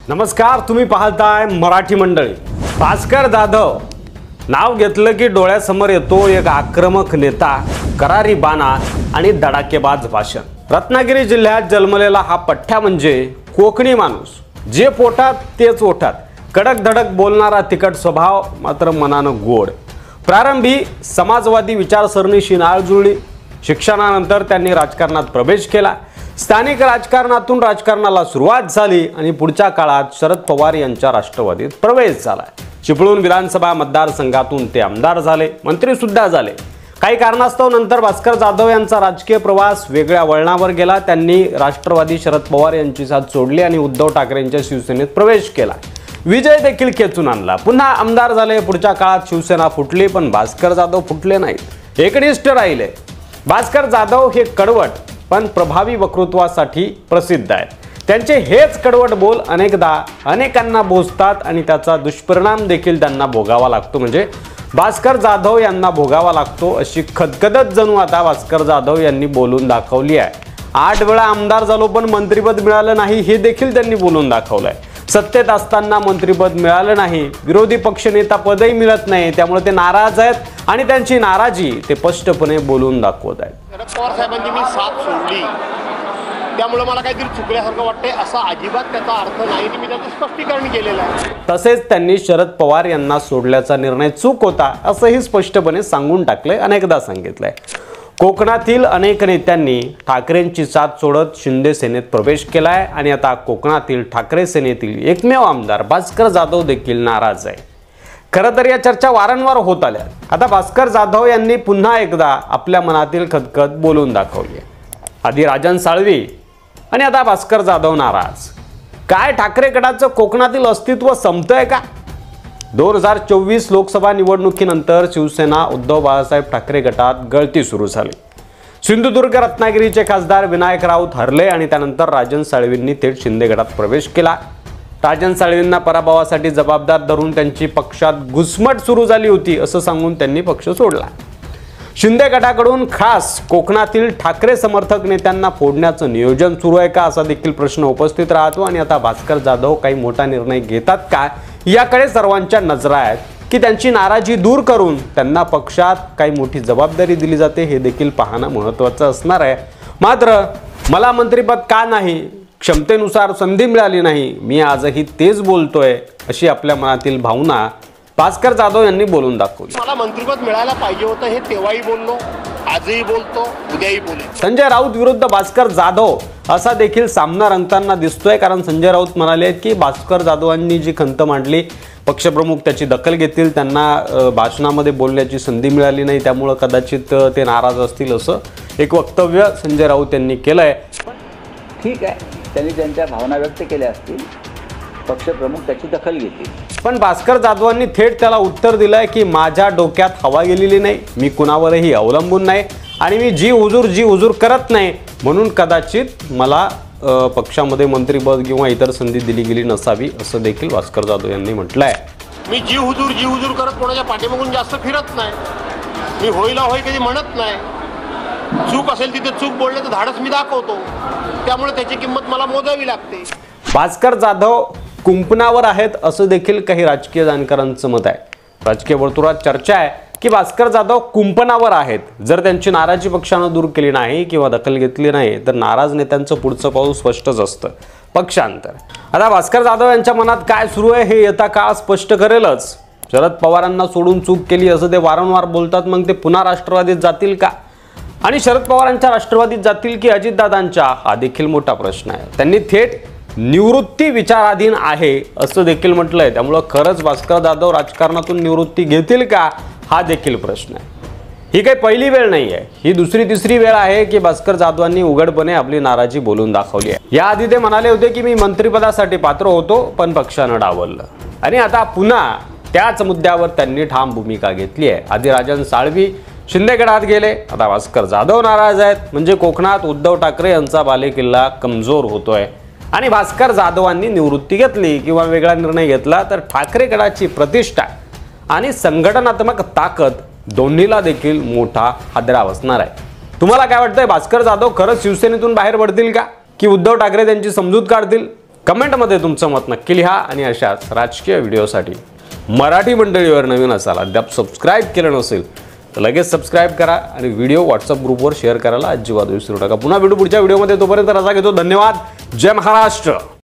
नमस्कार, तुम्ही पाहताय मराठी मंडळी। भास्कर जाधव नाव घेतलं की डोळ्यासमोर येतो एक आक्रमक नेता, करारी बाणा आणि धडाकेबाज भाषण। रत्नागिरी जिल्ह्यात जन्मलेला हा पठ्ठा म्हणजे कोकणी माणूस, जे पोटात तेच ओठात, कडक धडक बोलणारा, तिखट स्वभाव मात्र मनानं गोड। प्रारंभी समाजवादी विचारसरणीशी नाळ जुळली। शिक्षणानंतर त्यांनी राजकारणात प्रवेश केला। स्थानिक राजकारणातून राजकारणाला सुरुवात झाली आणि पुढच्या काळात शरद पवार यांच्या राष्ट्रवादीत प्रवेश झाला। चिपळूण विधानसभा मतदारसंघातून ते आमदार झाले, मंत्री सुद्धा झाले। काही कारणास्तव नंतर भास्कर जाधव यांचा राजकीय प्रवास वेगळ्या वळणावर गेला। त्यांनी राष्ट्रवादी शरद पवार यांची साथ सोडली आणि उद्धव ठाकरेंच्या शिवसेनेत प्रवेश केला। विजय देखील खेचून आणला, पुन्हा आमदार झाले। पुढच्या काळात शिवसेना फुटली, पण भास्कर जाधव फुटले नाहीत, एकनिष्ठ राहिले। भास्कर जाधव हे कडवट पण प्रभावी वक्तृत्वासाठी प्रसिद्ध आहेत। त्यांचे हेच कडवट बोल अनेकदा अनेकांना बोचतात आणि त्याचा दुष्परिणाम देखील त्यांना भोगावा लागतो, म्हणजे भास्कर जाधव यांना भोगावा लागतो। अशी खदखदत जणू आता भास्कर जाधव यांनी बोलून दाखवली आहे। 8 वेळा आमदार झालो पण मंत्रिपद मिळालं नाही, हे देखील त्यांनी बोलून दाखवलंय। सत्तेत असताना मंत्रिपद मिळालं नाही, विरोधी पक्षनेता पदही मिळत नाही, त्यामुळे ते नाराज आहेत आणि त्यांची नाराजी ते स्पष्टपणे बोलून दाखवत आहेत। शरद पवार साहेबांनी मी साथ सोडली, त्यामुळे मला काहीतरी चुकल्यासारखं वाटतंय, असा अजिबात त्याचा अर्थ नाही। मी त्याचं स्पष्टीकरण केलेलं आहे। तसेच त्यांनी शरद पवार यांना सोडल्याचा निर्णय चूक होता असंही स्पष्टपणे सांगून टाकलंय, अनेकदा सांगितलंय। कोकणातील अनेक नेत्यांनी ठाकरेंची साथ सोडत शिंदे सेनेत प्रवेश केलाय आणि आता कोकणातील ठाकरे सेनेतील एकमेव आमदार भास्कर जाधव देखील नाराज आहे। खरं तर या चर्चा वारंवार होत आल्या। आता भास्कर जाधव यांनी पुन्हा एकदा आपल्या मनातील खदखद बोलून दाखवली आहे। आधी राजन साळवी आणि आता भास्कर जाधव नाराज। काय ठाकरे गटाचं कोकणातील अस्तित्व संपतंय का? 2024 लोकसभा निवडणुकीनंतर शिवसेना उद्धव बाळासाहेब ठाकरे गटात गळती सुरू झाली। सिंधुदुर्ग रत्नागिरीचे खासदार विनायक राऊत हरले आणि त्यानंतर राजन साळवींनी थेट शिंदे गटात प्रवेश केला। राजन साळवींना पराभवासाठी जबाबदार धरून त्यांची पक्षात घुसमट सुरू झाली होती असं सांगून त्यांनी पक्ष सोडला। शिंदे गटाकडून खास कोकणातील ठाकरे समर्थक नेत्यांना फोडण्याचं नियोजन सुरू आहे का, असा देखील प्रश्न उपस्थित राहतो। आणि आता भास्कर जाधव काही मोठा निर्णय घेतात का, याकडे सर्वांच्या नजरा आहेत की त्यांची नाराजी दूर करून त्यांना पक्षात काही मोठी जबाबदारी दिली जाते, हे देखील पाहणं महत्त्वाचं असणार आहे। मात्र मला मंत्रिपद का नाही, क्षमतेनुसार संधी मिळाली नाही, मी आजही तेच बोलतोय, अशी आपल्या मनातील भावना भास्कर जाधव यांनी बोलून दाखवली। मला मंत्रिपद मिळायला पाहिजे होतं, हे तेव्हाही बोललो, आजही बोलतो, उद्याही बोलेन। संजय राऊत विरुद्ध भास्कर जाधव असा देखील सामना रंगताना दिसतोय, कारण संजय राऊत म्हणाले की भास्कर जाधवांनी जी खंत मांडली, पक्षप्रमुख त्याची दखल घेतील, त्यांना भाषणामध्ये बोलण्याची संधी मिळाली नाही, त्यामुळे कदाचित ते नाराज असतील, असं एक वक्तव्य संजय राऊत यांनी केलंय। ठीक आहे, त्यांनी त्यांच्या भावना व्यक्त केल्या असतील, पक्षप्रमुख त्याची दखल घेतील। पण भास्कर जाधवांनी थेट त्याला उत्तर दिलंय की माझ्या डोक्यात हवा गेलेली नाही, मी कुणावरही अवलंबून नाही आणि मी जी हुजूर करत नाही, म्हणून कदाचित मला पक्षामध्ये मंत्रिपद किंवा इतर संधी दिली गेली नसावी, असं देखील भास्कर जाधव यांनी म्हटलंय। मी जी हुजूर करत कोणाच्या पाठीमागून जास्त फिरत नाही, मी होईला होय कधी म्हणत नाही। चूक असेल तिथे चूक बोलले तर धाडस मी दाखवतो, त्यामुळे त्याची किंमत मला मोजावी लागते। भास्कर जाधव कुंपणावर आहेत असं देखील काही राजकीय जाणकारांचं मत आहे। राजकीय वर्तुळात चर्चा आहे की भास्कर जाधव कुंपणावर आहेत। जर त्यांची नाराजी पक्षानं दूर केली नाही किंवा दखल घेतली नाही तर नाराज नेत्यांचं पुढचं पाऊल स्पष्टच असतं, पक्षांतर। आता भास्कर जाधव यांच्या मनात काय सुरू आहे हे येता काळ स्पष्ट करेलच। शरद पवारांना सोडून चूक केली असं ते वारंवार बोलतात, मग ते पुन्हा राष्ट्रवादीत जातील का आणि शरद पवारांच्या राष्ट्रवादीत जातील की अजितदादांच्या, हा देखील मोठा प्रश्न आहे। त्यांनी थेट निवृत्ती विचाराधीन आहे असं देखील म्हटलंय, त्यामुळे खरंच भास्कर जाधव राजकारणातून निवृत्ती घेतील का, हा देखील प्रश्न आहे। ही काही पहिली वेळ नाही आहे, ही दुसरी तिसरी वेळ आहे की भास्कर जाधवांनी उघडपणे आपली नाराजी बोलून दाखवली आहे। याआधी ते म्हणाले होते की मी मंत्रिपदासाठी पात्र होतो पण पक्षानं डावललं, आणि आता पुन्हा त्याच मुद्द्यावर त्यांनी ठाम भूमिका घेतली आहे। आधी राजन साळवी शिंदे गटात गेले, आता भास्कर जाधव नाराज आहेत, म्हणजे कोकणात उद्धव ठाकरे यांचा बालेकिल्ला कमजोर होतोय आणि भास्कर जाधवांनी निवृत्ती घेतली किंवा वेगळा निर्णय घेतला तर ठाकरे गटाची प्रतिष्ठा आणि संघटनात्मक ताकद दोन्हीला देखील मोठा हादरा बसणार आहे। तुम्हाला काय वाटतंय, भास्कर जाधव खरंच शिवसेनेतून बाहेर पडतील का की उद्धव ठाकरे त्यांची समजूत काढतील? कमेंटमध्ये तुमचं मत नक्की लिहा आणि अशाच राजकीय व्हिडिओसाठी मराठी मंडळीवर नवीन असाल, अद्याप सबस्क्राईब केलं नसेल तर लगेच सबस्क्राईब करा आणि व्हिडिओ व्हॉट्सअप ग्रुपवर शेअर करायला अजिबात विसरू नका. पुन्हा भेटू पुढच्या व्हिडिओमध्ये. तोपर्यंत रजा घेतो. धन्यवाद. जय महाराष्ट्र.